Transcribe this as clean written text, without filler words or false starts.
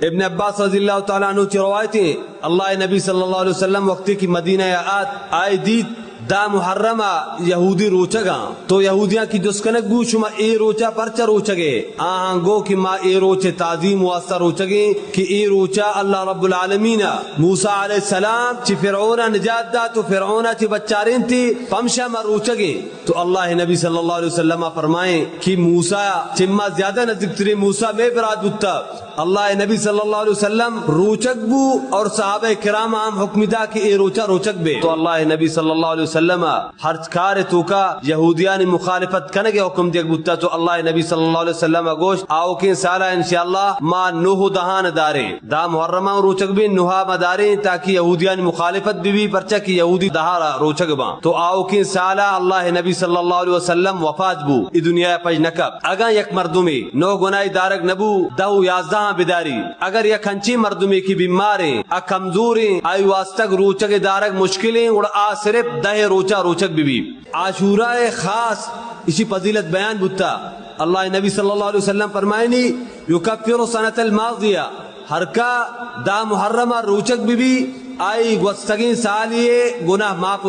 ابن عباس رضی اللہ تعالیٰ عنہ کی روایت ہے اللہ نبی صلی اللہ علیہ وسلم وقتی کی مدینہ آئے دید دا محرمہ یہودی روچگا تو یہودیاں کی جسکنک گو شما اے روچا پرچا روچگے آہاں گو کہ ما اے روچے تعظیم واسطہ روچگے کہ اے روچا اللہ رب العالمین موسیٰ علیہ السلام چی فرعون نجات دا تو فرعون چی بچارین تھی پمشا ما روچگے تو اللہ نبی صلی اللہ علیہ وسلم فرمائیں کہ موسیٰ چما زیادہ نزدیک تری موسیٰ میں براد بتا اللہ نبی صلی اللہ علیہ وسلم روچک بو اور صحابہ کرام عام حکم دا کہ اے روچا روچک بے تو اللہ نبی صلی اللہ علیہ وسلم ہر کار تو کا یہودیان مخالفت کرنے کے حکم دیا بتا تو اللہ نبی صلی اللہ علیہ وسلم گوشت آو کے سالہ انشاءاللہ ما نوح دہان دارے دا محرمہ روچک بے نوحا مدارے تاکہ یہودیان مخالفت بھی پرچا کی یہودی دہارا روچک با تو آو کے سالہ اللہ نبی صلی اللہ علیہ وسلم وفات بو ای دنیا پج نکب اگا یک مردمی نو گناہی دارک نبو دہو یازدہ بداری اگر یک ہنچی مردمی کی بیماریں کمزوریں آئی واسطک روچک دارک مشکلیں اور صرف دہ روچا روچک بھی عاشورہ خاص اسی فضیلت بیان بتا اللہ نبی صلی اللہ علیہ وسلم فرمائنی یکفر سنت الماضیہ ہر کا دا محرمہ روچک بھی آئی گستگین سالیے گناہ معاف